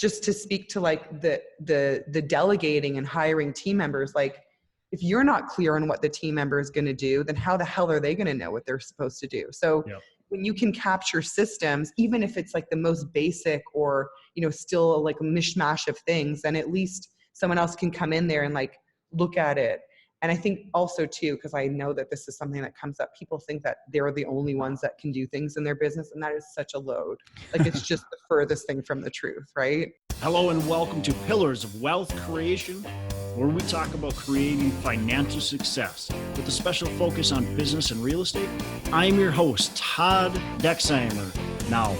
just to speak to like the delegating and hiring team members, like if you're not clear on what the team member is going to do, then how the hell are they going to know what they're supposed to do? So when you can capture systems, even if it's like the most basic or, still like a mishmash of things, then at least someone else can come in there and like look at it. And I think also too, because I know that this is something that comes up, people think that they're the only ones that can do things in their business. And that is such a load. Like it's just the furthest thing from the truth, right? Hello and welcome to Pillars of Wealth Creation, where we talk about creating financial success with a special focus on business and real estate. I'm your host, Todd Dexheimer. Now,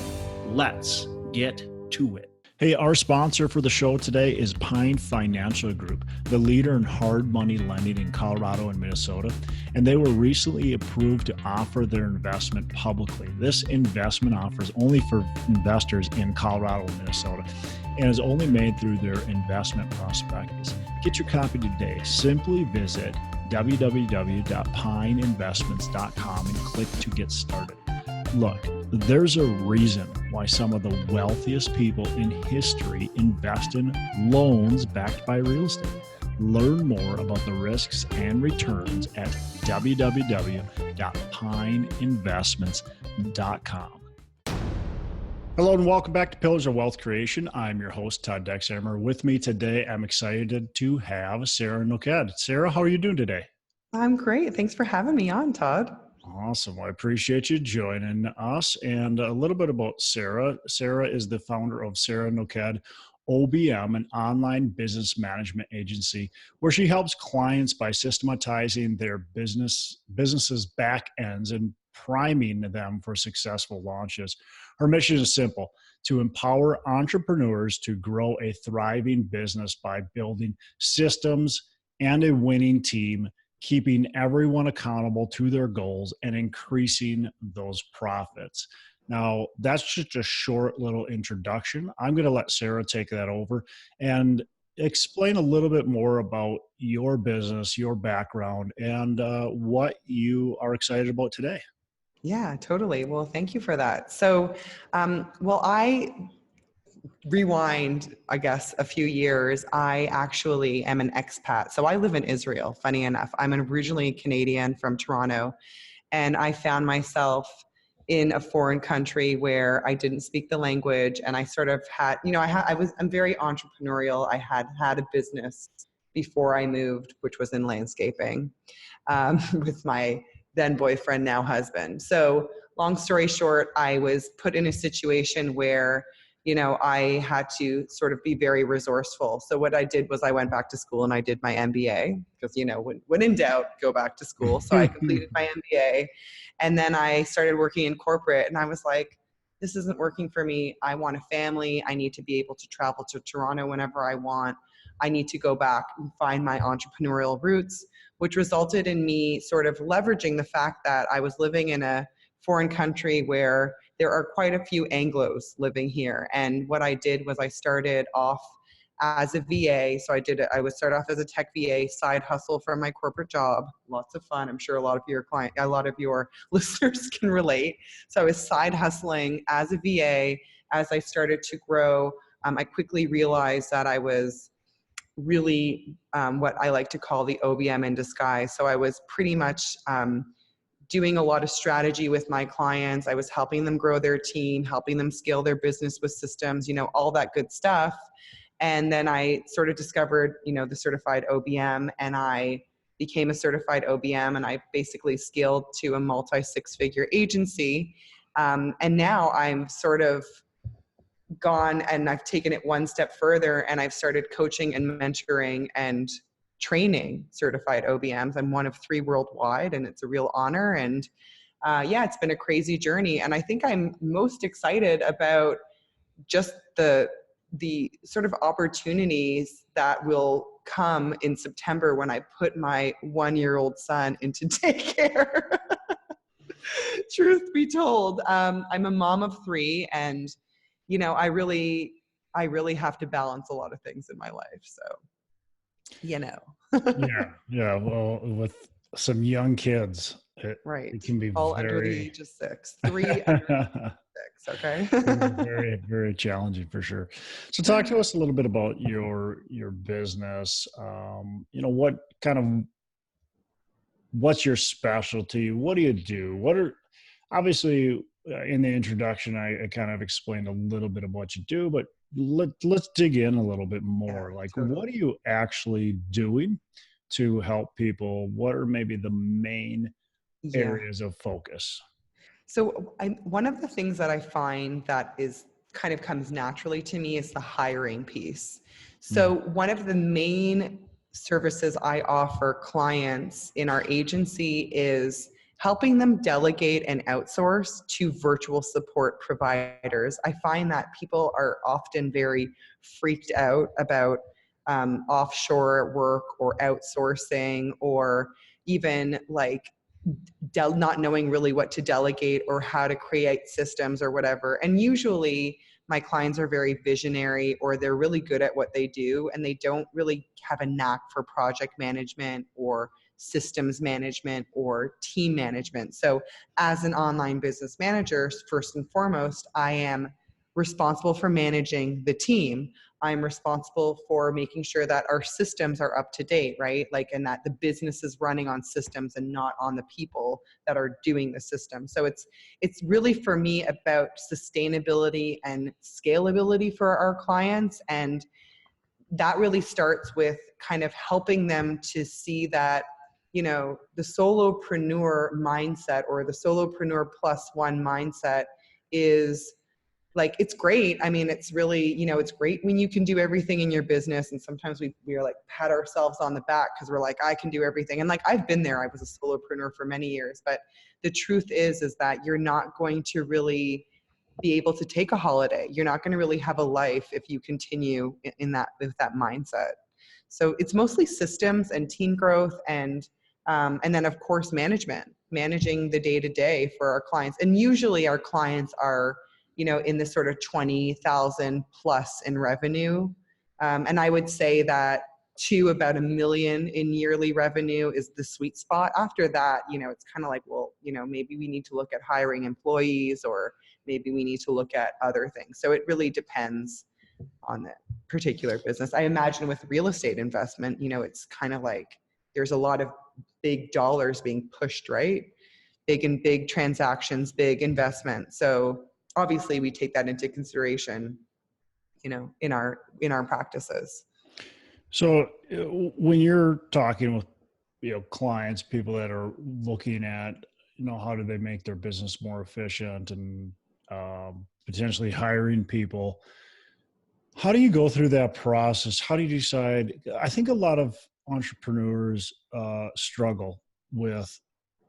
let's get to it. Hey, our sponsor for the show today is Pine Financial Group, the leader in hard money lending in Colorado and Minnesota, and they were recently approved to offer their investment publicly. This investment offer is only for investors in Colorado and Minnesota and is only made through their investment prospectus. Get your copy today. Simply visit www.pineinvestments.com and click to get started. Look, there's a reason why some of the wealthiest people in history invest in loans backed by real estate. Learn more about the risks and returns at www.pineinvestments.com. Hello and welcome back to Pillars of Wealth Creation. I'm your host, Todd Dexheimer. With me today, I'm excited to have Sarah Noked. Sarah, how are you doing today? I'm great. Thanks for having me on, Todd. Awesome. Well, I appreciate you joining us. And a little bit about Sarah. Sarah is the founder of Sarah Noked OBM, an online business management agency, where she helps clients by systematizing their businesses' back ends and priming them for successful launches. Her mission is simple: to empower entrepreneurs to grow a thriving business by building systems and a winning team, keeping everyone accountable to their goals and increasing those profits. Now, that's just a short little introduction. I'm going to let Sarah take that over and explain a little bit more about your business, your background, and what you are excited about today. Yeah, totally. Well, thank you for that. So, I rewind, I guess, a few years. I actually am an expat. So I live in Israel, funny enough. I'm originally Canadian from Toronto, and I found myself in a foreign country where I didn't speak the language. And I sort of had, I'm very entrepreneurial. I had a business before I moved, which was in landscaping, with my then boyfriend, now husband. So long story short, I was put in a situation where I had to sort of be very resourceful. So what I did was I went back to school and I did my MBA because, when in doubt, go back to school. So I completed my MBA, and then I started working in corporate, and I was like, this isn't working for me. I want a family. I need to be able to travel to Toronto whenever I want. I need to go back and find my entrepreneurial roots, which resulted in me sort of leveraging the fact that I was living in a foreign country where there are quite a few Anglos living here. And what I did was I started off as a VA. So I would start off as a tech VA, side hustle from my corporate job. Lots of fun. I'm sure a lot of your listeners can relate. So I was side hustling as a VA. As I started to grow, I quickly realized that I was really what I like to call the OBM in disguise. So I was pretty much doing a lot of strategy with my clients. I was helping them grow their team, helping them scale their business with systems, all that good stuff. And then I sort of discovered, the certified OBM, and I became a certified OBM, and I basically scaled to a multi-six-figure agency. And now I'm sort of gone and I've taken it one step further, and I've started coaching and mentoring and training certified OBMs. I'm one of 3 worldwide, and it's a real honor. And it's been a crazy journey. And I think I'm most excited about just the sort of opportunities that will come in September when I put my 1-year-old son into daycare. Truth be told, I'm a mom of 3, and I really have to balance a lot of things in my life. So, Yeah. Well, with some young kids, it right. can be all under the age of 6, 3 under the age of fix. Okay. Very, very challenging for sure. So talk to us a little bit about your business. What kind of what's your specialty? What do you do? What are obviously in the introduction, I kind of explained a little bit of what you do, but let's dig in a little bit Yeah, more. Like, what are totally. you actually doing to help people? What are maybe the main Yeah. areas of focus? So one of the things that I find that is kind of comes naturally to me is the hiring piece. Mhm. So one of the main services I offer clients in our agency is helping them delegate and outsource to virtual support providers. I find that people are often very freaked out about offshore work or outsourcing, or even like not knowing really what to delegate or how to create systems or whatever. And usually my clients are very visionary, or they're really good at what they do, and they don't really have a knack for project management or systems management or team management. So as an online business manager, first and foremost, I am responsible for managing the team. I'm responsible for making sure that our systems are up to date, right? Like, and that the business is running on systems and not on the people that are doing the system. So it's really for me about sustainability and scalability for our clients. And that really starts with kind of helping them to see that, the solopreneur mindset, or the solopreneur plus one mindset, is like, it's great. I mean, it's really, it's great when you can do everything in your business. And sometimes we're like pat ourselves on the back because we're like, I can do everything. And like, I've been there. I was a solopreneur for many years, but the truth is that you're not going to really be able to take a holiday. You're not going to really have a life if you continue in that, with that mindset. So it's mostly systems and team growth, and then of course managing the day to day for our clients. And usually our clients are, in this sort of 20,000 plus in revenue. And I would say that to about 1 million in yearly revenue is the sweet spot. After that, it's kind of like, well, maybe we need to look at hiring employees, or maybe we need to look at other things. So it really depends on the particular business. I imagine with real estate investment, it's kind of like there's a lot of big dollars being pushed, right? Big transactions, big investment. So obviously we take that into consideration, in our practices. So when you're talking with clients, people that are looking at how do they make their business more efficient and potentially hiring people, how do you go through that process? How do you decide? I think a lot of entrepreneurs struggle with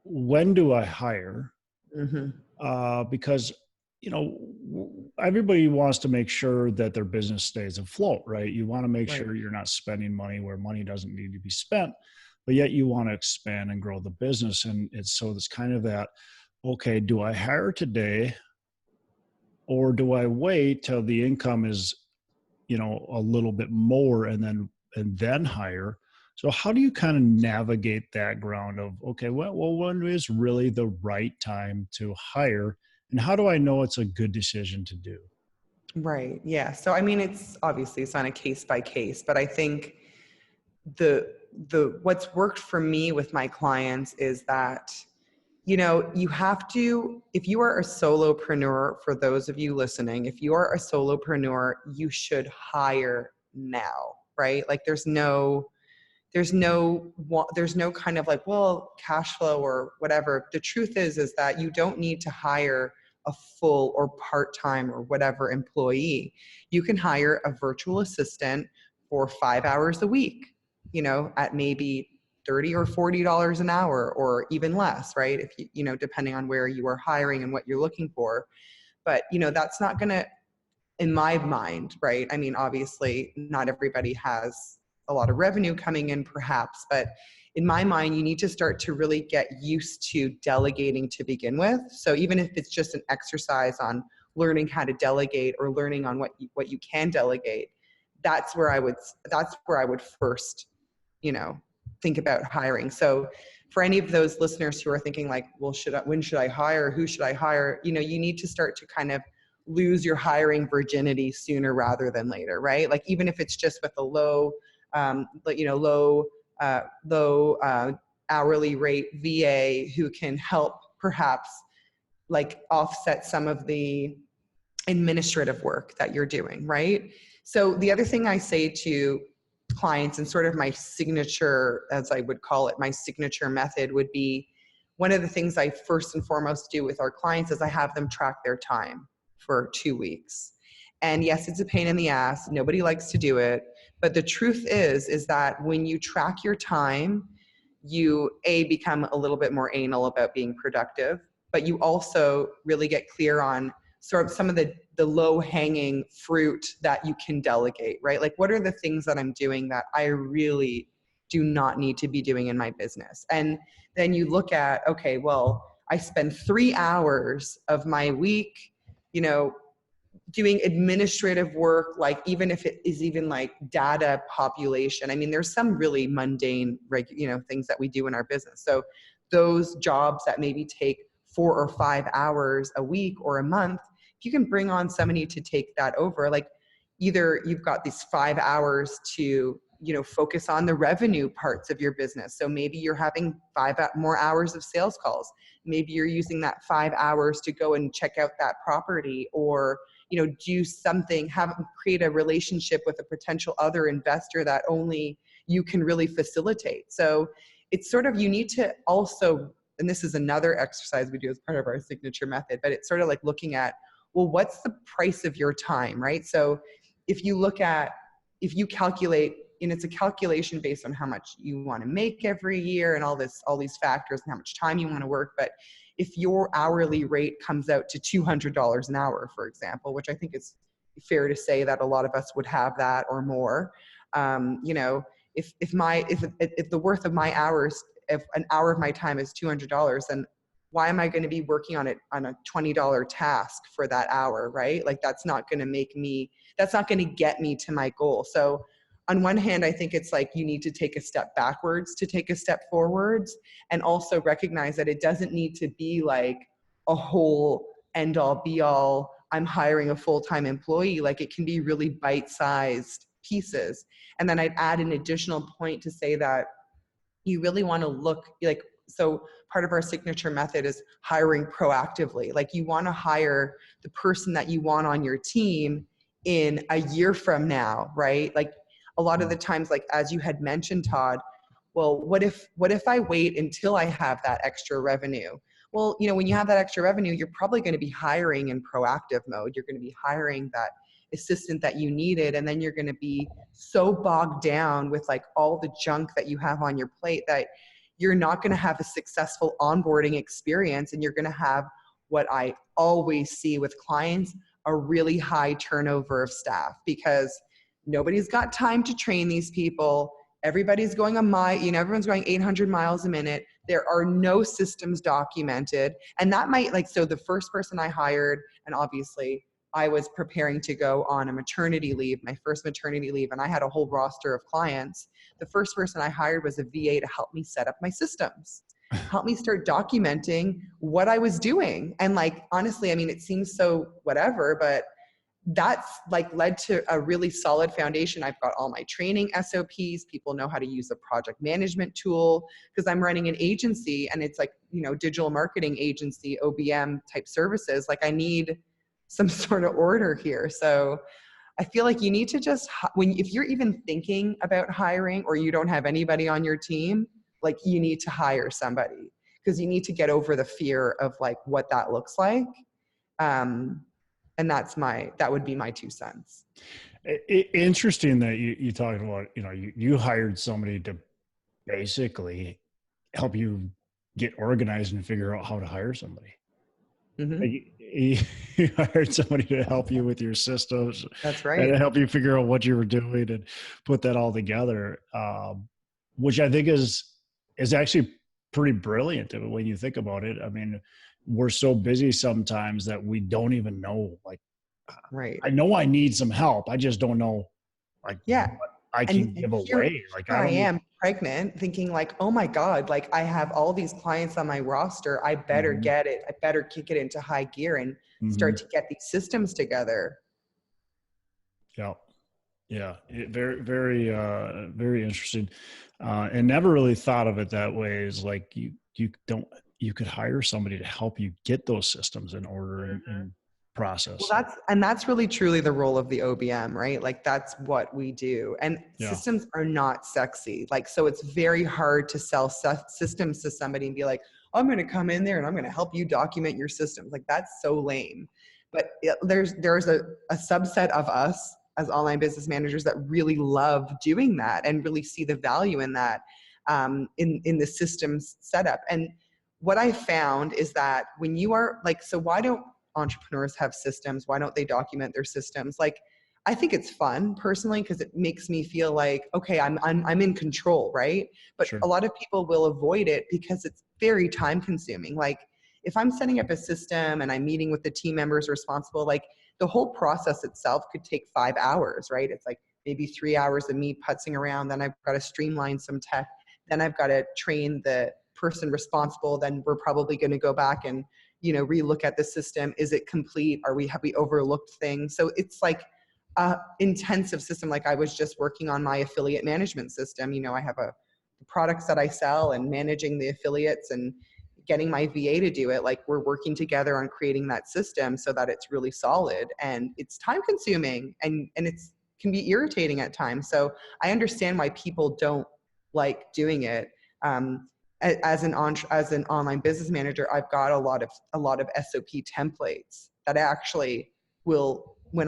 when do I hire Mm-hmm. because everybody wants to make sure that their business stays afloat, right? You want to make Right. sure you're not spending money where money doesn't need to be spent, but yet you want to expand and grow the business. And it's kind of that, okay, do I hire today or do I wait till the income is, a little bit more and then hire? So how do you kind of navigate that ground of, okay, well, when is really the right time to hire? And how do I know it's a good decision to do? Right. Yeah. So I mean, it's on a case by case, but I think the what's worked for me with my clients is that, you have to, if you are a solopreneur, for those of you listening, if you are a solopreneur, you should hire now, right? Like there's no kind of like, well, cash flow or whatever. The truth is that you don't need to hire a full or part-time or whatever employee. You can hire a virtual assistant for 5 hours a week, at maybe 30 or $40 an hour, or even less, right? If depending on where you are hiring and what you're looking for. But that's not going to, in my mind, right? I mean, obviously, not everybody has a lot of revenue coming in, perhaps, but in my mind, you need to start to really get used to delegating to begin with. So even if it's just an exercise on learning how to delegate, or learning on what you can delegate, that's where I would first, think about hiring. So for any of those listeners who are thinking like, well, when should I hire? Who should I hire? You need to start to kind of lose your hiring virginity sooner rather than later, right? Like even if it's just with a low, hourly rate VA who can help perhaps like offset some of the administrative work that you're doing, right? So the other thing I say to clients, and sort of my signature, as I would call it, my signature method would be, one of the things I first and foremost do with our clients is I have them track their time for 2 weeks. And yes, it's a pain in the ass. Nobody likes to do it. But the truth is that when you track your time, you become a little bit more anal about being productive, but you also really get clear on sort of some of the low hanging fruit that you can delegate, right? Like what are the things that I'm doing that I really do not need to be doing in my business? And then you look at, okay, well, I spend 3 hours of my week, doing administrative work, like even if it is even like data population. I mean, there's some really mundane, things that we do in our business. So those jobs that maybe take 4 or 5 hours a week or a month, if you can bring on somebody to take that over, like either you've got these 5 hours to, focus on the revenue parts of your business. So maybe you're having 5 more hours of sales calls. Maybe you're using that 5 hours to go and check out that property, or do something, create a relationship with a potential other investor that only you can really facilitate. So it's sort of, you need to also, and this is another exercise we do as part of our signature method, but it's sort of like looking at, well, what's the price of your time, right? So if you calculate, and it's a calculation based on how much you want to make every year and all these factors and how much time you want to work. But if your hourly rate comes out to $200 an hour, for example, which I think is fair to say that a lot of us would have that or more, if the worth of my hours, if an hour of my time is $200, then why am I going to be working on a $20 task for that hour, right? Like that's not going to get me to my goal. So on one hand, I think it's like you need to take a step backwards to take a step forwards, and also recognize that it doesn't need to be like a whole end all be all, I'm hiring a full-time employee. Like it can be really bite-sized pieces. And then I'd add an additional point to say that you really want to look like, so part of our signature method is hiring proactively. Like you want to hire the person that you want on your team in a year from now, right? Like a lot of the times, like as you had mentioned, Todd, well, what if I wait until I have that extra revenue? Well, when you have that extra revenue, you're probably going to be hiring in proactive mode. You're going to be hiring that assistant that you needed. And then you're going to be so bogged down with like all the junk that you have on your plate that you're not going to have a successful onboarding experience. And you're going to have what I always see with clients, a really high turnover of staff, because nobody's got time to train these people. Everybody's going everyone's going 800 miles a minute. There are no systems documented. And that might so the first person I hired, and obviously I was preparing to go on a maternity leave, my first maternity leave, and I had a whole roster of clients. The first person I hired was a VA to help me set up my systems, help me start documenting what I was doing. And honestly, I mean, it seems so whatever, but that's led to a really solid foundation. I've got all my training SOPs. People know how to use a project management tool, because I'm running an agency and it's digital marketing agency, OBM type services. I need some sort of order here. So I feel like you need to just, if you're even thinking about hiring or you don't have anybody on your team, you need to hire somebody, because you need to get over the fear of what that looks like. And that would be my 2 cents. Interesting that you talked about, you hired somebody to basically help you get organized and figure out how to hire somebody. Mm-hmm. You hired somebody to help you with your systems. That's right. And help you figure out what you were doing and put that all together, which I think is actually pretty brilliant when you think about it. I mean, we're so busy sometimes that we don't even know, right. I know I need some help. I just don't know, yeah. what I can give away. I am pregnant thinking like, oh my God, like I have all these clients on my roster. I better get it. I better kick it into high gear and start to get these systems together. Yeah. Yeah. Very, very, very interesting. And never really thought of it that way. Is like you could hire somebody to help you get those systems in order and process. Well, that's really truly the role of the OBM, right? Like that's what we do. And systems are not sexy. Like, so it's very hard to sell systems to somebody and be like, I'm going to come in there and I'm going to help you document your systems. Like that's so lame. But there's a subset of us as online business managers that really love doing that and really see the value in that, in the systems setup. And what I found is that when you are like, so why don't entrepreneurs have systems? Why don't they document their systems? Like, I think it's fun personally because it makes me feel like, okay, I'm in control, right? But a lot of people will avoid it because it's very time consuming. Like if I'm setting up a system and I'm meeting with the team members responsible, like the whole process itself could take 5 hours, right? It's like maybe 3 hours of me putzing around. Then I've got to streamline some tech. Then I've got to train the person responsible. Then we're probably going to go back and relook at the system. Is it complete? Have we overlooked things? So it's like a intensive system. Like I was just working on my affiliate management system. I have the products that I sell and managing the affiliates and getting my VA to do it. Like we're working together on creating that system so that it's really solid, and it's time consuming and it's can be irritating at times. So I understand why people don't like doing it. As an online business manager, I've got a lot of SOP templates that I actually will, when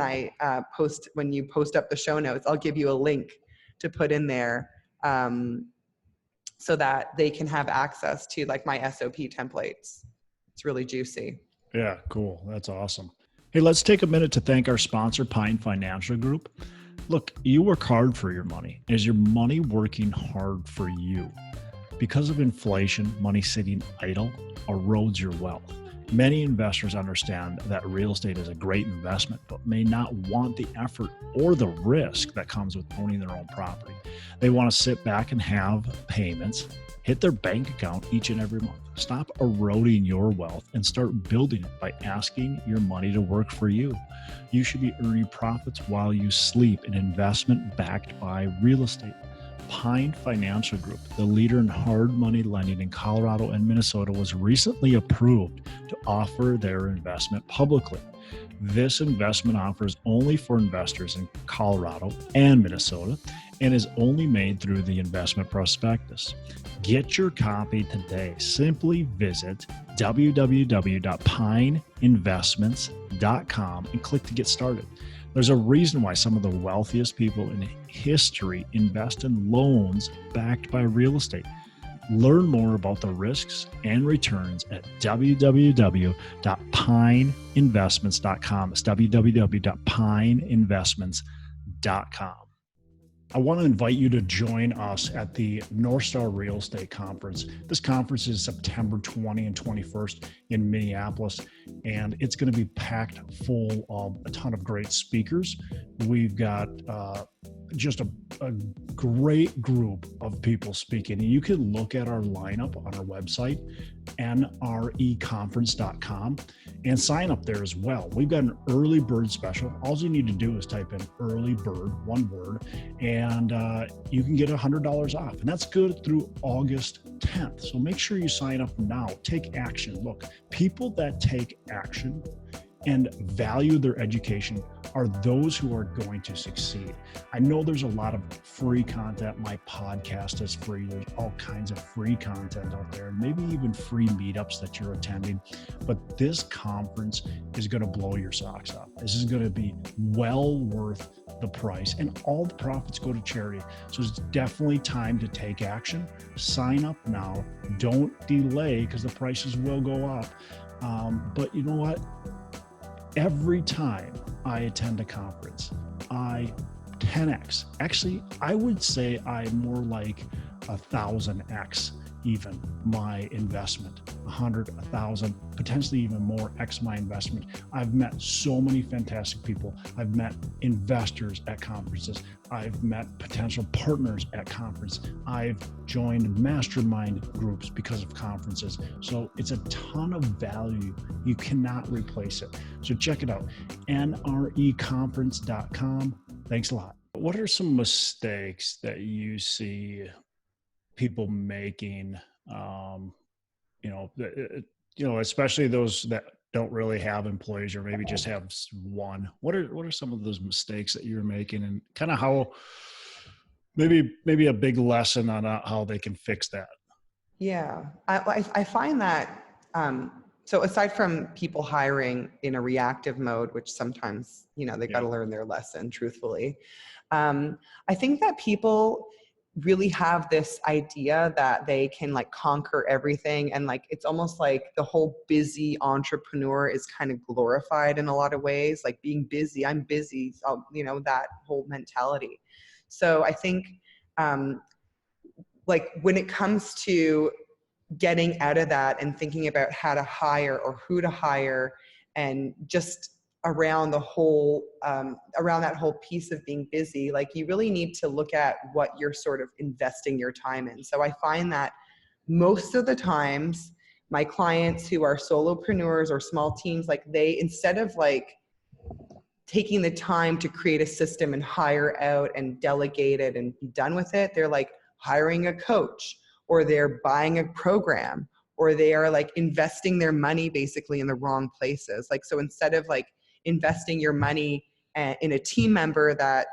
you post up the show notes, I'll give you a link to put in there, so that they can have access to like my SOP templates. It's really juicy. Yeah, cool. That's awesome. Hey, let's take a minute to thank our sponsor, Pine Financial Group. Look, you work hard for your money. Is your money working hard for you? Because of inflation, money sitting idle erodes your wealth. Many investors understand that real estate is a great investment, but may not want the effort or the risk that comes with owning their own property. They want to sit back and have payments, hit their bank account each and every month. Stop eroding your wealth and start building it by asking your money to work for you. You should be earning profits while you sleep, an investment backed by real estate. Pine Financial Group, the leader in hard money lending in Colorado and Minnesota, was recently approved to offer their investment publicly. This investment offer is only for investors in Colorado and Minnesota and is only made through the investment prospectus. Get your copy today. Simply visit www.pineinvestments.com and click to get started. There's a reason why some of the wealthiest people in history invest in loans backed by real estate. Learn more about the risks and returns at www.pineinvestments.com. It's www.pineinvestments.com. I want to invite you to join us at the North Star Real Estate Conference. This conference is September 20 and 21st in Minneapolis, and it's going to be packed full of a ton of great speakers. We've got just a great group of people speaking. And you can look at our lineup on our website, nreconference.com, and sign up there as well. We've got an early bird special. All you need to do is type in early bird, one word, and you can get $100 off. And that's good through August 10th. So make sure you sign up now. Take action. Look, people that take action and value their education are those who are going to succeed. I know there's a lot of free content. My podcast is free. There's all kinds of free content out there, maybe even free meetups that you're attending. But this conference is going to blow your socks off. This is going to be well worth the price, and all the profits go to charity. So it's definitely time to take action. Sign up now. Don't delay, because the prices will go up. But you know what? Every time I attend a conference, I 10x. Actually, I would say I'm more like 1,000x even my investment, 100, 1,000, potentially even more X my investment. I've met so many fantastic people. I've met investors at conferences. I've met potential partners at conference. I've joined mastermind groups because of conferences. So it's a ton of value. You cannot replace it. So check it out, nreconference.com. Thanks a lot. What are some mistakes that you see people making, especially those that don't really have employees or maybe just have one? What are some of those mistakes that you're making, and kind of how maybe a big lesson on how they can fix that? Yeah, I find that, so aside from people hiring in a reactive mode, which sometimes, they got to learn their lesson, truthfully. I think that people really have this idea that they can like conquer everything. And like, it's almost like the whole busy entrepreneur is kind of glorified in a lot of ways, like being busy, I'm busy, that whole mentality. So I think, like when it comes to getting out of that and thinking about how to hire or who to hire, and just around the whole around that whole piece of being busy, like you really need to look at what you're sort of investing your time in. So I find that most of the times my clients who are solopreneurs or small teams, like they, instead of like taking the time to create a system and hire out and delegate it and be done with it, they're like hiring a coach, or they're buying a program, or they are like investing their money basically in the wrong places. Like, so instead of like investing your money in a team member that,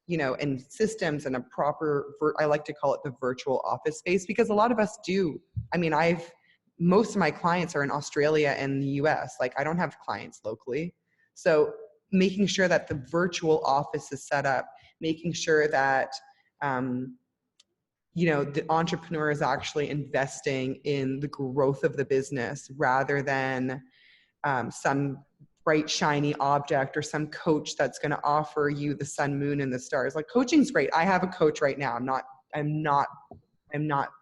in systems and a proper, I like to call it the virtual office space, because a lot of us do. I mean, most of my clients are in Australia and the US. Like I don't have clients locally. So making sure that the virtual office is set up, making sure that, the entrepreneur is actually investing in the growth of the business rather than some bright, shiny object or some coach that's going to offer you the sun, moon, and the stars. Like coaching's great. I have a coach right now. I'm not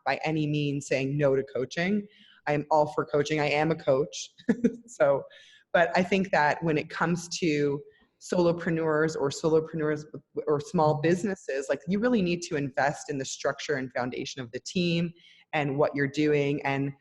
by any means saying no to coaching. I am all for coaching. I am a coach. So, but I think that when it comes to solopreneurs or small businesses, like you really need to invest in the structure and foundation of the team and what you're doing, and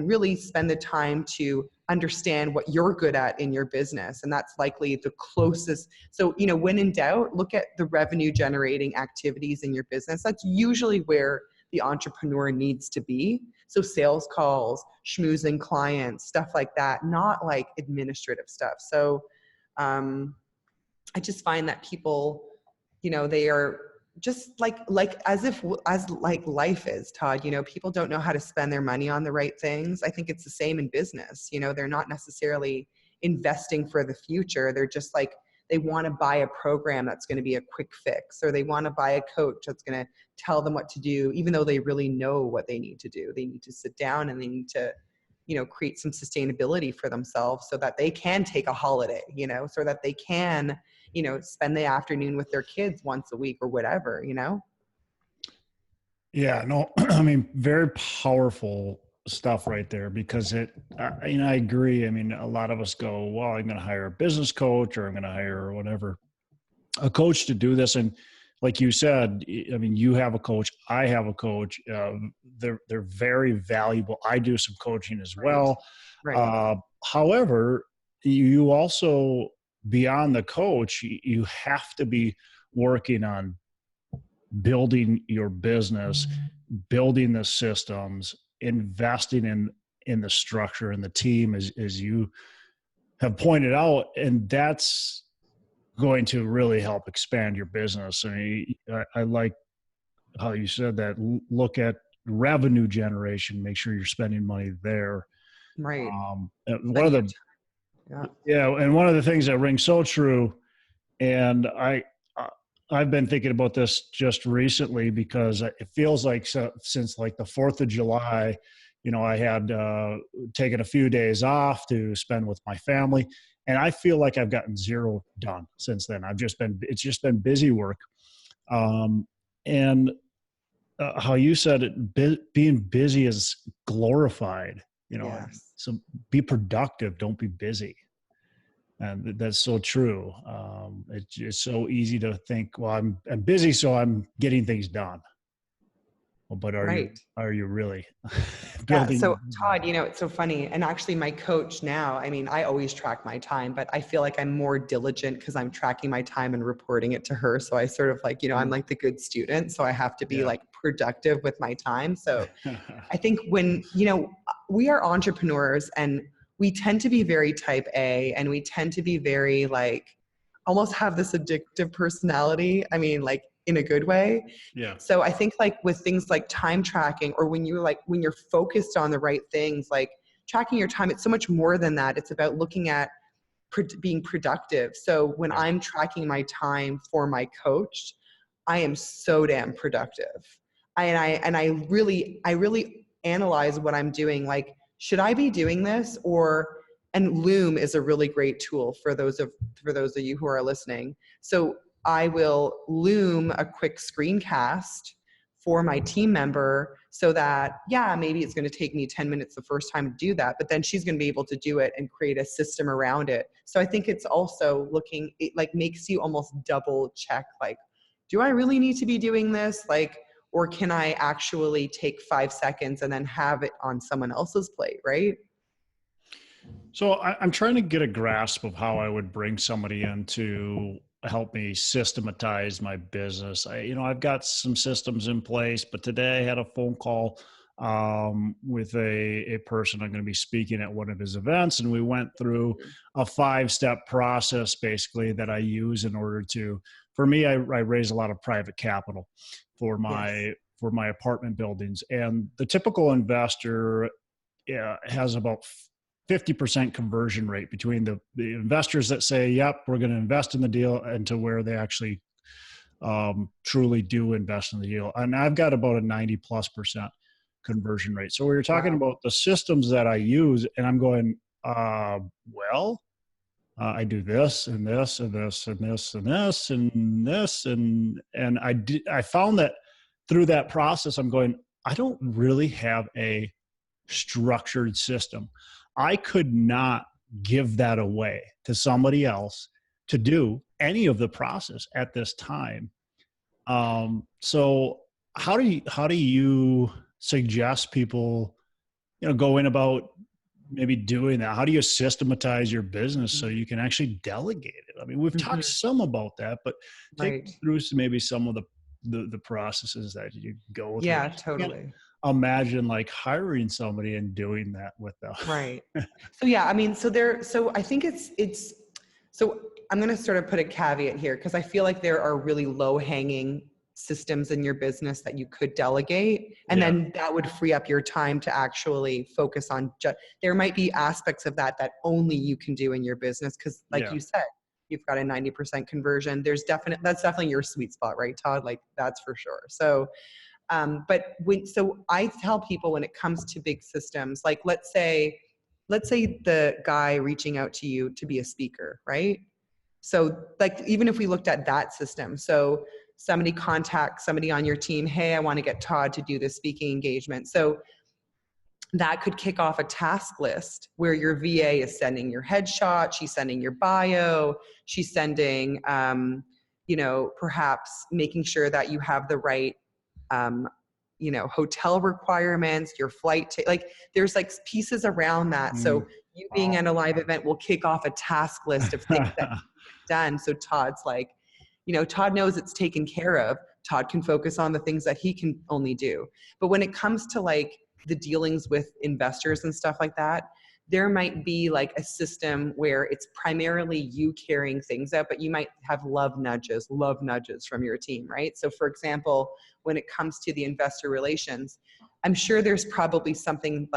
really spend the time to understand what you're good at in your business. And that's likely the closest. So, when in doubt, look at the revenue generating activities in your business. That's usually where the entrepreneur needs to be. So sales calls, schmoozing clients, stuff like that, not like administrative stuff. So I just find that people, they are just like as like life is, Todd, people don't know how to spend their money on the right things. I think it's the same in business. They're not necessarily investing for the future. They're just like, they want to buy a program that's going to be a quick fix, or they want to buy a coach that's going to tell them what to do, even though they really know what they need to do. They need to sit down and they need to, create some sustainability for themselves so that they can take a holiday, so that they can, spend the afternoon with their kids once a week or whatever. Yeah, no, I mean, very powerful stuff right there, because I agree. I mean, a lot of us go, well, I'm going to hire a business coach, or I'm going to hire whatever, a coach to do this. And like you said, I mean, you have a coach, I have a coach. They're very valuable. I do some coaching as well. Right. However, you also, beyond the coach, you have to be working on building your business, building the systems, investing in the structure and the team, as you have pointed out, and that's going to really help expand your business. I mean, I like how you said that. Look at revenue generation, make sure you're spending money there. Right. One of the and one of the things that rings so true, and I've been thinking about this just recently, because it feels like since like the 4th of July, I had taken a few days off to spend with my family, and I feel like I've gotten zero done since then. It's just been busy work. And how you said it, being busy is glorified, you know, Yes. so be productive, don't be busy. And that's so true. It's so easy to think, well, I'm busy, so I'm getting things done. Well, but Right. are you really Yeah. So, building? Todd, it's so funny. And actually, my coach now, I mean, I always track my time, but I feel like I'm more diligent because I'm tracking my time and reporting it to her. So I sort of like, I'm Mm, like the good student. So I have to be yeah. like productive with my time. So I think when, we are entrepreneurs and we tend to be very type A and we tend to be very like almost have this addictive personality. I mean, like in a good way. Yeah. So I think like with things like time tracking or when you're focused on the right things, like tracking your time, it's so much more than that. It's about looking at being productive. So when Yeah. I'm tracking my time for my coach, I am so damn productive. I really analyze what I'm doing. Like, should I be doing this or? And Loom is a really great tool for those of you who are listening. So I will Loom a quick screencast for my team member so that, yeah, maybe it's going to take me 10 minutes the first time to do that, but then she's going to be able to do it and create a system around it. So I think it's also it like makes you almost double check, like, do I really need to be doing this? Like, or can I actually take 5 seconds and then have it on someone else's plate, right? So I'm trying to get a grasp of how I would bring somebody in to help me systematize my business. I've got some systems in place, but today I had a phone call with a person I'm going to be speaking at one of his events, and we went through a 5-step process basically that I use in order to. For me, I raise a lot of private capital for Yes. my apartment buildings, and the typical investor has about 50% conversion rate between the investors that say, yep, we're going to invest in the deal, and to where they actually truly do invest in the deal. And I've got about a 90+% conversion rate. So we were talking Wow. about the systems that I use, and I'm going, I do this and this and this and this and this and this. And I found that through that process, I'm going, I don't really have a structured system. I could not give that away to somebody else to do any of the process at this time. So how do you suggest people, go in about maybe doing that? How do you systematize your business so you can actually delegate it? I mean, we've talked Mm-hmm. some about that, but take Right. me through maybe some of the processes that you go through. Yeah, I can't totally. imagine like hiring somebody and doing that with them. Right. So yeah, I mean, so I think so I'm going to sort of put a caveat here because I feel like there are really low hanging systems in your business that you could delegate. And Yeah, then that would free up your time to actually focus on there might be aspects of that only you can do in your business. Cause like yeah, you said, you've got a 90% conversion. That's definitely your sweet spot, right, Todd? Like that's for sure. So so I tell people when it comes to big systems, like let's say the guy reaching out to you to be a speaker, right? So like even if we looked at that system, so somebody contacts somebody on your team, hey, I want to get Todd to do this speaking engagement. So that could kick off a task list where your VA is sending your headshot, she's sending your bio, she's sending, perhaps making sure that you have the right um, hotel requirements, your like there's like pieces around that. mm, So you being wow. at a live event will kick off a task list of things that need to get done. So Todd's like, Todd knows it's taken care of. Todd can focus on the things that he can only do. But when it comes to like the dealings with investors and stuff like that, there might be like a system where it's primarily you carrying things out, but you might have love nudges from your team, right? So for example, when it comes to the investor relations, I'm sure there's probably something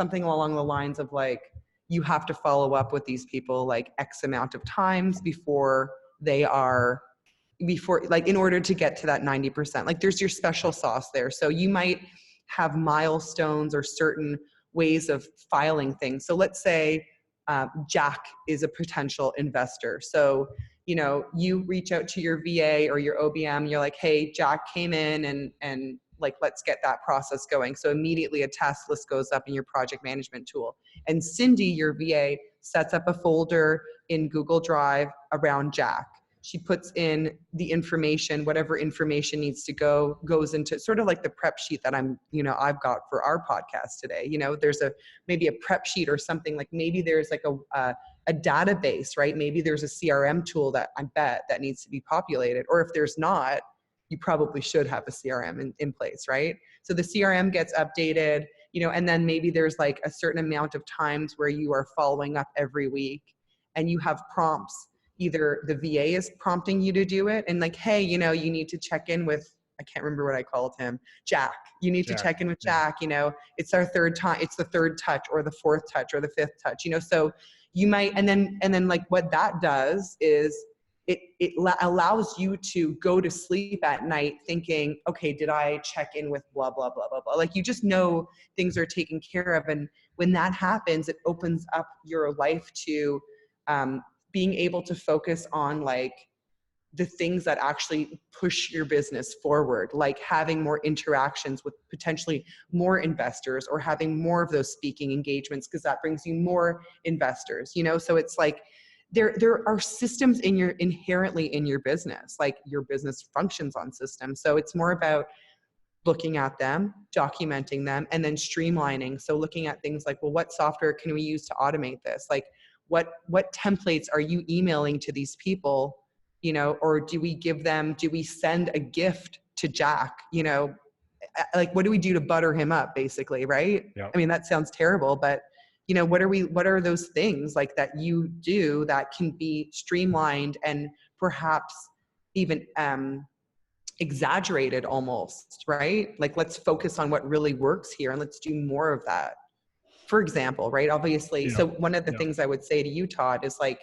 along the lines of like, you have to follow up with these people like X amount of times before like in order to get to that 90%. Like there's your special sauce there. So you might have milestones or certain ways of filing things. So let's say Jack is a potential investor. So, you reach out to your VA or your OBM, you're like, hey, Jack came in and like, let's get that process going. So immediately a task list goes up in your project management tool. And Cindy, your VA, sets up a folder in Google Drive around Jack. She puts in the information, whatever information needs to goes into sort of like the prep sheet that I've got for our podcast today. There's maybe a prep sheet or something, like maybe there's like a database, right? Maybe there's a CRM tool that I bet that needs to be populated. Or if there's not, you probably should have a CRM in place, right? So the CRM gets updated, and then maybe there's like a certain amount of times where you are following up every week and you have prompts. Either the VA is prompting you to do it and like, hey, you need to check in with, I can't remember what I called him, Jack. You need to check in with Jack, it's our third time, it's the third touch or the fourth touch or the fifth touch, so you might, and then like what that does is it allows you to go to sleep at night thinking, okay, did I check in with blah, blah, blah, blah, blah. Like, you just know things are taken care of. And when that happens, it opens up your life to being able to focus on like the things that actually push your business forward, like having more interactions with potentially more investors or having more of those speaking engagements, because that brings you more investors, So it's like, there are systems inherently in your business, like your business functions on systems. So it's more about looking at them, documenting them, and then streamlining. So looking at things like, well, what software can we use to automate this? Like what templates are you emailing to these people, or do we send a gift to Jack, like what do we do to butter him up, basically, right? Yep. I mean, that sounds terrible, but what are those things like that you do that can be streamlined and perhaps even exaggerated almost, right? Like, let's focus on what really works here and let's do more of that. For example, right? Obviously. So one of the things I would say to you, Todd, is like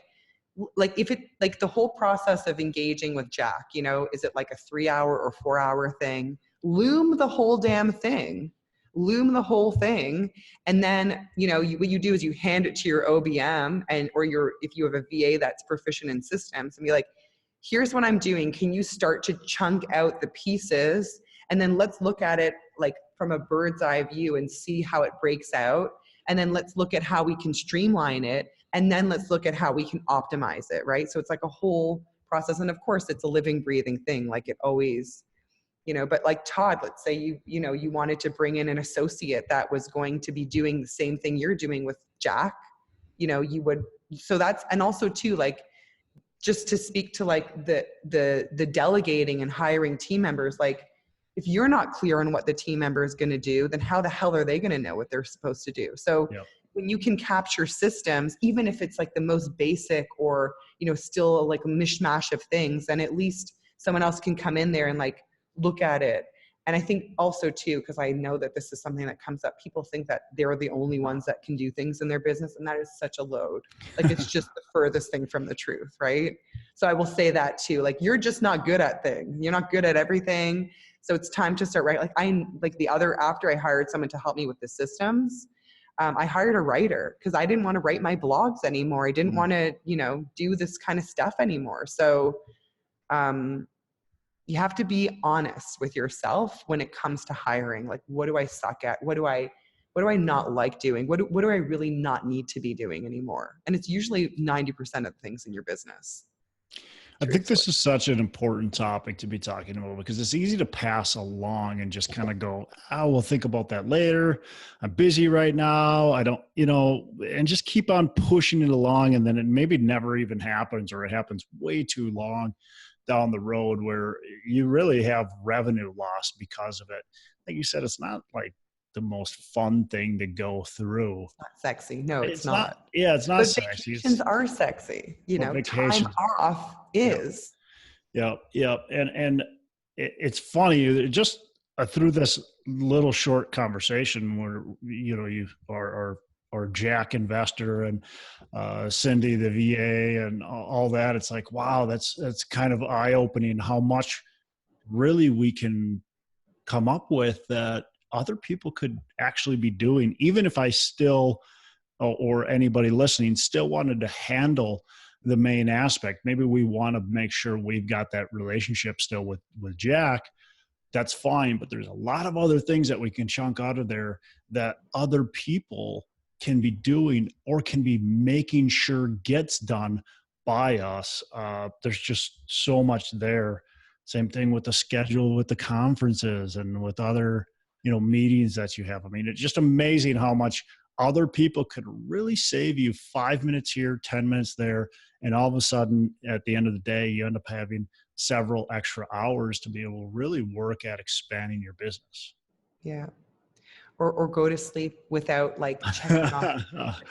if it, like the whole process of engaging with Jack, is it like a 3-hour or 4-hour thing? Loom the whole damn thing. Loom the whole thing. And then, what you do is you hand it to your OBM if you have a VA that's proficient in systems, and be like, here's what I'm doing. Can you start to chunk out the pieces? And then let's look at it like from a bird's eye view and see how it breaks out. And then let's look at how we can streamline it. And then let's look at how we can optimize it, right? So it's like a whole process. And of course, it's a living, breathing thing, like it always, but like Todd, let's say you wanted to bring in an associate that was going to be doing the same thing you're doing with Jack, you would, so that's, and also too, like, just to speak to like the delegating and hiring team members, like, if you're not clear on what the team member is going to do, then how the hell are they going to know what they're supposed to do? So when you can capture systems, even if it's like the most basic or, still like a mishmash of things, then at least someone else can come in there and like look at it. And I think also too, because I know that this is something that comes up, people think that they're the only ones that can do things in their business. And that is such a load. Like, it's just the furthest thing from the truth, right? So I will say that too, like, you're just not good at things. You're not good at everything. So it's time to start, right? After I hired someone to help me with the systems, I hired a writer because I didn't want to write my blogs anymore. I didn't want to, do this kind of stuff anymore. So you have to be honest with yourself when it comes to hiring. Like, what do I suck at? What do I not like doing? What do I really not need to be doing anymore? And it's usually 90% of the things in your business. I think this is such an important topic to be talking about because it's easy to pass along and just kind of go, oh, we'll think about that later. I'm busy right now. I don't, and just keep on pushing it along. And then it maybe never even happens, or it happens way too long down the road where you really have revenue loss because of it. Like you said, it's not like the most fun thing to go through. It's not sexy. No, it's not. Yeah, it's not but sexy. Vacations are sexy. Time off is. Yeah. And it's funny, just through this little short conversation where, you are or Jack investor and Cindy, the VA, and all that. It's like, wow, that's kind of eye-opening how much really we can come up with that other people could actually be doing, even if I still, or anybody listening, still wanted to handle the main aspect. Maybe we want to make sure we've got that relationship still with Jack, that's fine. But there's a lot of other things that we can chunk out of there that other people can be doing or can be making sure gets done by us. There's just so much there. Same thing with the schedule, with the conferences and with other, meetings that you have. I mean, it's just amazing how much other people could really save you 5 minutes here, 10 minutes there. And all of a sudden, at the end of the day, you end up having several extra hours to be able to really work at expanding your business. Yeah. Or go to sleep without like checking off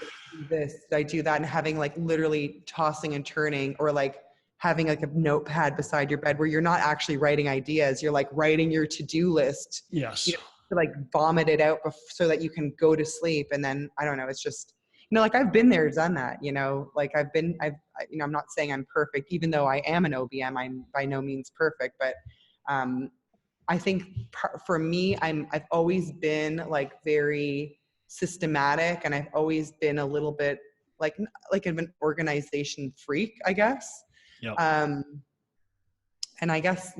this, I do that, and having like literally tossing and turning, or like having like a notepad beside your bed where you're not actually writing ideas, you're like writing your to-do list, Yes. to like vomit it out so that you can go to sleep. And then I don't know, it's just, like I've been there, done that, like I'm not saying I'm perfect, even though I am an OBM, I'm by no means perfect, but I think for me, I've always been like very systematic, and I've always been a little bit like an organization freak, I guess. Yep. And I guess,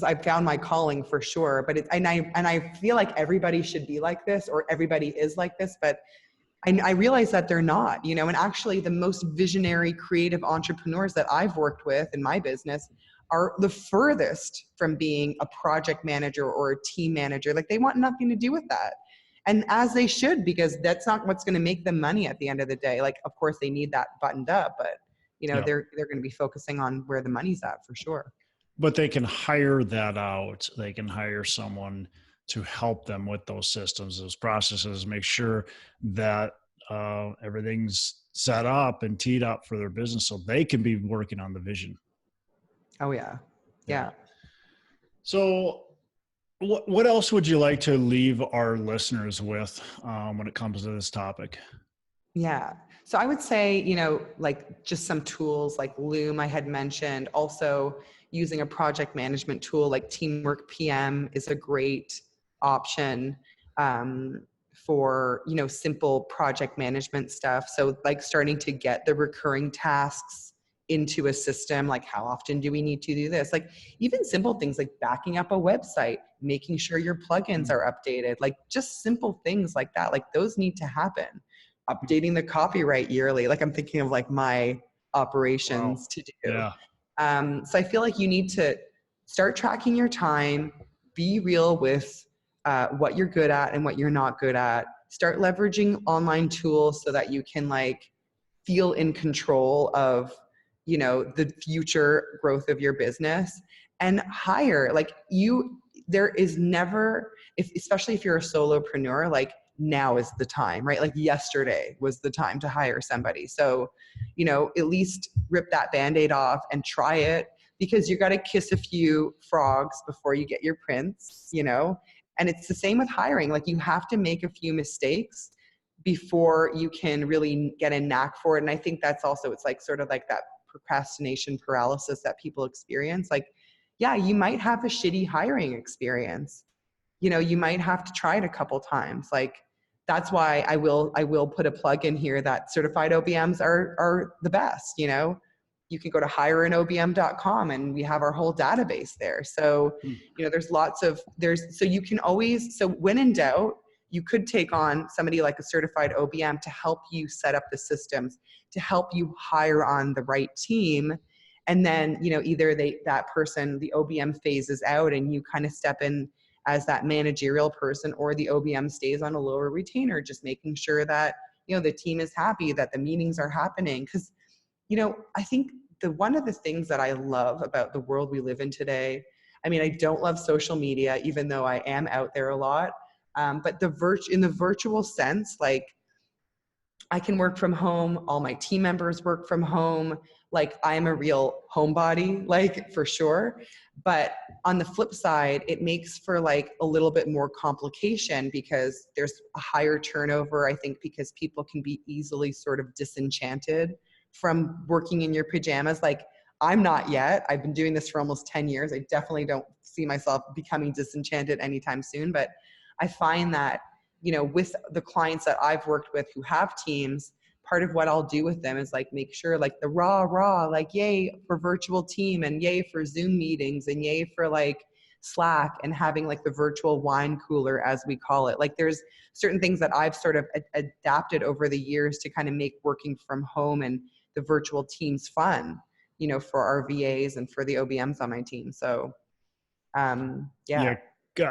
I've found my calling for sure, but I feel like everybody should be like this, or everybody is like this, but I realize that they're not, and actually the most visionary creative entrepreneurs that I've worked with in my business are the furthest from being a project manager or a team manager. Like they want nothing to do with that. And as they should, because that's not what's going to make them money at the end of the day. Like, of course they need that buttoned up, but Yep. they're going to be focusing on where the money's at for sure. But they can hire that out. They can hire someone to help them with those systems, those processes, make sure that everything's set up and teed up for their business so they can be working on the vision. Oh yeah. Yeah. So what else would you like to leave our listeners with when it comes to this topic? Yeah. So I would say, like just some tools like Loom I had mentioned. Also using a project management tool like Teamwork PM is a great option for, simple project management stuff. So like starting to get the recurring tasks into a system, like how often do we need to do this? Like even simple things like backing up a website, making sure your plugins are updated, like just simple things like that. Like those need to happen. Updating the copyright yearly. Like I'm thinking of like my operations to do. Yeah. So I feel like you need to start tracking your time, be real with what you're good at and what you're not good at. Start leveraging online tools so that you can like feel in control of, the future growth of your business, and hire there is never, especially if you're a solopreneur, like now is the time, right? Like yesterday was the time to hire somebody. So, at least rip that Band-Aid off and try it, because you got to kiss a few frogs before you get your prince, and it's the same with hiring. Like you have to make a few mistakes before you can really get a knack for it. And I think that's also, it's like sort of like that procrastination paralysis that people experience. Like, yeah, you might have a shitty hiring experience. You might have to try it a couple times. Like that's why I will put a plug in here that certified OBMs are the best. You can go to hireanobm.com and we have our whole database there. So, so you can always, so when in doubt, you could take on somebody like a certified OBM to help you set up the systems, to help you hire on the right team. And then, either that person, the OBM phases out and you kind of step in as that managerial person, or the OBM stays on a lower retainer, just making sure that, the team is happy, that the meetings are happening. Because, I think one of the things that I love about the world we live in today, I mean, I don't love social media, even though I am out there a lot. But in the virtual sense, like I can work from home, all my team members work from home, like I'm a real homebody, like for sure. But on the flip side, it makes for like a little bit more complication because there's a higher turnover, I think, because people can be easily sort of disenchanted from working in your pajamas. Like I'm not yet. I've been doing this for almost 10 years. I definitely don't see myself becoming disenchanted anytime soon, but I find that, with the clients that I've worked with who have teams, part of what I'll do with them is like make sure like the raw, like yay for virtual team and yay for Zoom meetings and yay for like Slack and having like the virtual wine cooler, as we call it. Like there's certain things that I've sort of adapted over the years to kind of make working from home and the virtual teams fun, for our VAs and for the OBMs on my team. So, Yeah, yeah.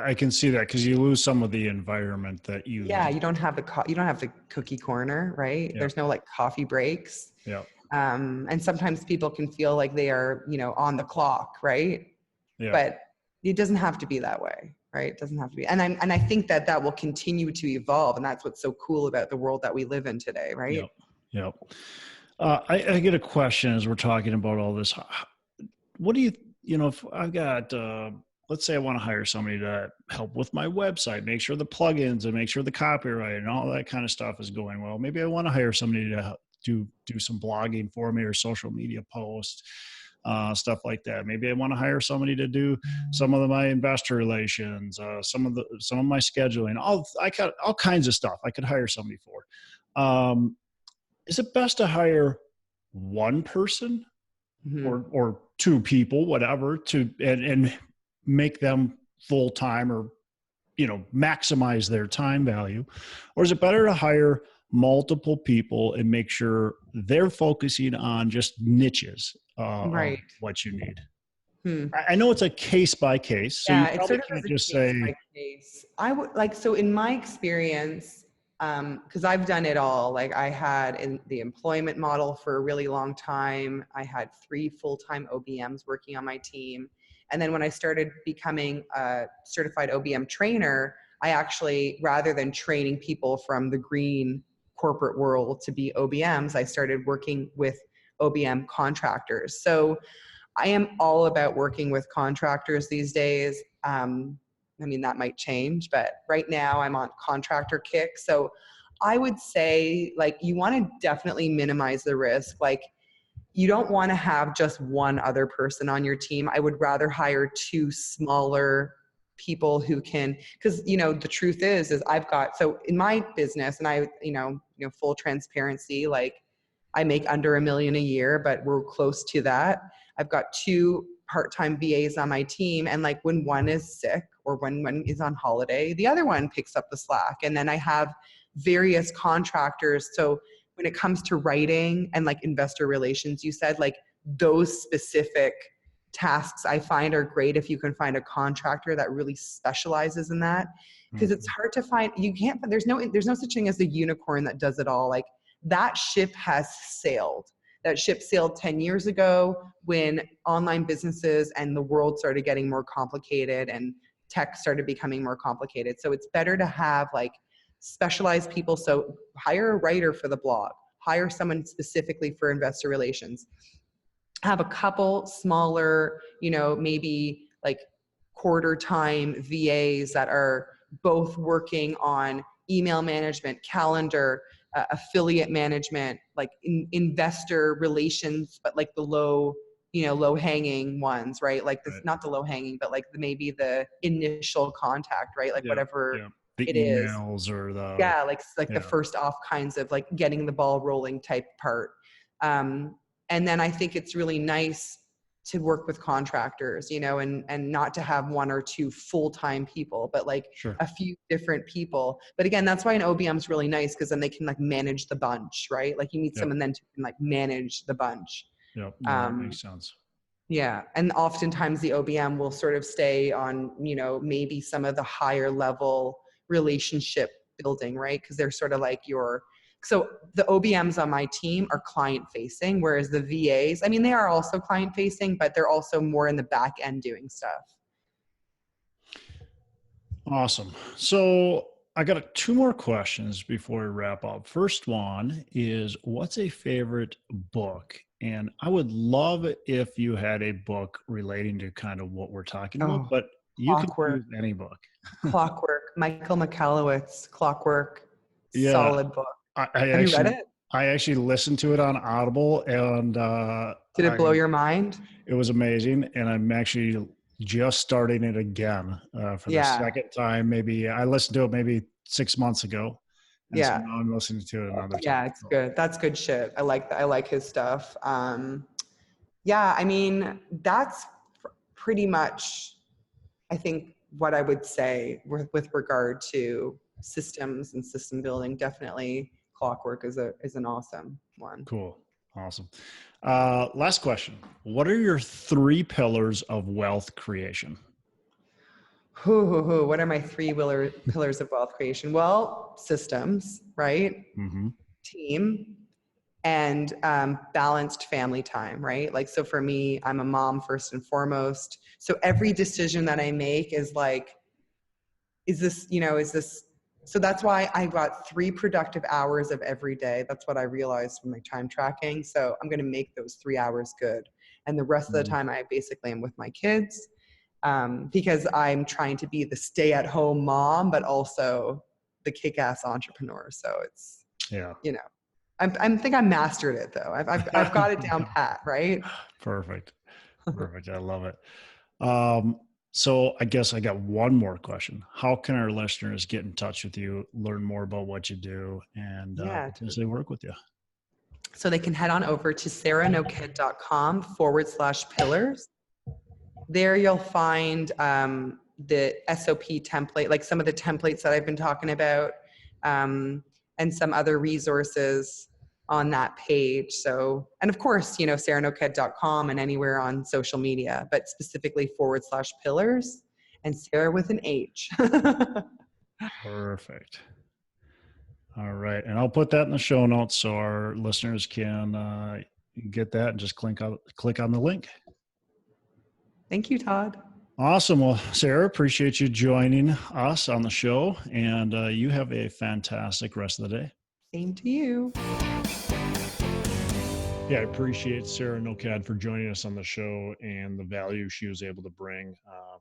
I can see that because you lose some of the environment that you. Yeah, you don't have the cookie corner, right? Yeah. There's no like coffee breaks. Yeah. And sometimes people can feel like they are, on the clock, right? Yeah. But it doesn't have to be that way, right? It doesn't have to be. And I think that will continue to evolve. And that's what's so cool about the world that we live in today, right? Yep. Yep. I get a question as we're talking about all this. What do you, if I've got, let's say I want to hire somebody to help with my website, make sure the plugins and make sure the copyright and all that kind of stuff is going well. Maybe I want to hire somebody to do some blogging for me or social media posts, stuff like that. Maybe I want to hire somebody to do some of my investor relations, some of my scheduling, I got all kinds of stuff I could hire somebody for. Is it best to hire one person or two people, whatever, and make them full time or, maximize their time value? Or is it better to hire multiple people and make sure they're focusing on just niches of Right. what you need? Hmm. I know it's a case by case, so you Yeah, it probably sort of is can't a just case say, by case. I would like, so in my experience, because I've done it all, like I had in the employment model for a really long time. I had 3 full-time OBMs working on my team. And then when I started becoming a certified OBM trainer, I actually, rather than training people from the green corporate world to be OBMs, I started working with OBM contractors. So I am all about working with contractors these days. That might change, but right now I'm on contractor kick. So I would say, like, you want to definitely minimize the risk. Like, you don't want to have just one other person on your team. I would rather hire 2 smaller people who can, because the truth is I've got, so in my business, and I full transparency, like I make under $1 million a year, but we're close to that. I've got 2 part-time VAs on my team, and like when one is sick or when one is on holiday, the other one picks up the slack. And then I have various contractors. So when it comes to writing and like investor relations, you said, like those specific tasks I find are great if you can find a contractor that really specializes in that, because it's hard to find. There's no such thing as the unicorn that does it all. Like that ship has sailed. That ship sailed 10 years ago when online businesses and the world started getting more complicated and tech started becoming more complicated. So it's better to have like specialized people. So hire a writer for the blog, hire someone specifically for investor relations, have a couple smaller, maybe like quarter time VAs that are both working on email management, calendar, affiliate management, like investor relations, but like the low hanging ones, right? Like this, not the low hanging, but like maybe the initial contact, right? Like whatever the it is. emails or the, Yeah, like the first off kinds of like getting the ball rolling type part. And then I think it's really nice to work with contractors, and not to have 1 or 2 full-time people, but like a few different people. But again, that's why an OBM is really nice, because then they can like manage the bunch, right? Like you need someone then to can like manage the bunch. Yep. No, that makes sense. Yeah. And oftentimes the OBM will sort of stay on, maybe some of the higher level relationship building, right? Because they're sort of like so the OBMs on my team are client facing, whereas the VAs, they are also client facing, but they're also more in the back end doing stuff. Awesome. So I got 2 more questions before we wrap up. First one is, what's a favorite book? And I would love it if you had a book relating to kind of what we're talking about, but you can use any book. Clockwork, Michael Michalowicz, Clockwork, Yeah. solid book. Have you read it? I actually listened to it on Audible, and did it blow your mind? It was amazing, and I'm actually just starting it again for the second time. Maybe I listened to it maybe 6 months ago, and so now I'm listening to it another time. Yeah, it's good. That's good shit. I like that. I like his stuff. That's pretty much. I think what I would say with regard to systems and system building, definitely clockwork is an awesome one. Cool. Awesome. Last question. What are your 3 pillars of wealth creation? What are my 3 pillars of wealth creation? Well, systems, right? Mm-hmm. Team, and balanced family time, right? Like, so for me, I'm a mom first and foremost. So every decision that I make is like, is this, so that's why I got 3 productive hours of every day. That's what I realized from my time tracking. So I'm going to make those 3 hours good. And the rest of the time I basically am with my kids, because I'm trying to be the stay-at-home mom, but also the kick-ass entrepreneur. So it's, Yeah. I think I mastered it though. I've got it down pat, right? Perfect. Perfect. I love it. So I guess I got one more question. How can our listeners get in touch with you, learn more about what you do, and Yeah. potentially work with you? So they can head on over to sarahnoked.com/pillars. There you'll find the SOP template, like some of the templates that I've been talking about, and some other resources on that page. So, and of course, sarahnoked.com and anywhere on social media, but specifically /pillars and Sarah with an H. Perfect. All right. And I'll put that in the show notes so our listeners can get that and just click on the link. Thank you, Todd. Awesome. Well, Sarah, appreciate you joining us on the show, and you have a fantastic rest of the day. Same to you. Yeah, I appreciate Sarah Noked for joining us on the show and the value she was able to bring. A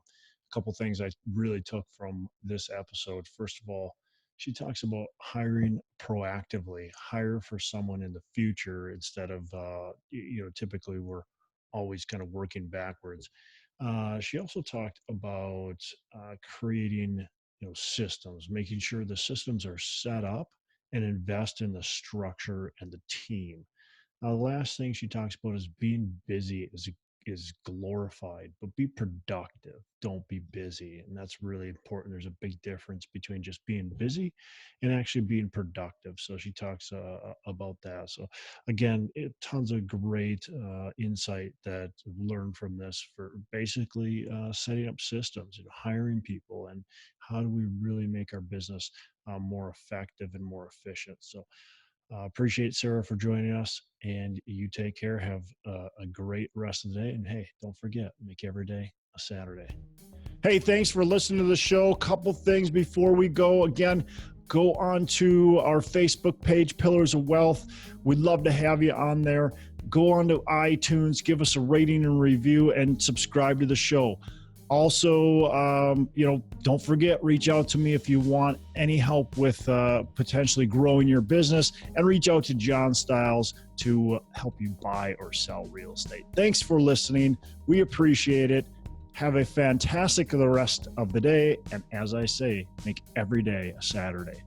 couple things I really took from this episode. First of all, she talks about hiring proactively, hire for someone in the future instead of, typically we're always kind of working backwards. She also talked about creating, systems, making sure the systems are set up and invest in the structure and the team. The last thing she talks about is being busy is glorified, but be productive. Don't be busy, and that's really important. There's a big difference between just being busy and actually being productive. So she talks about that. So again, tons of great insight that I've learned from this for basically setting up systems and hiring people, and how do we really make our business more effective and more efficient. So appreciate Sarah for joining us, and you take care. Have a great rest of the day. And hey, don't forget, make every day a Saturday. Hey, thanks for listening to the show. Couple things before we go. Again, go on to our Facebook page, Pillars of Wealth. We'd love to have you on there. Go on to iTunes, give us a rating and review, and subscribe to the show. Also, don't forget, reach out to me if you want any help with potentially growing your business, and reach out to John Stiles to help you buy or sell real estate. Thanks for listening. We appreciate it. Have a fantastic the rest of the day. And as I say, make every day a Saturday.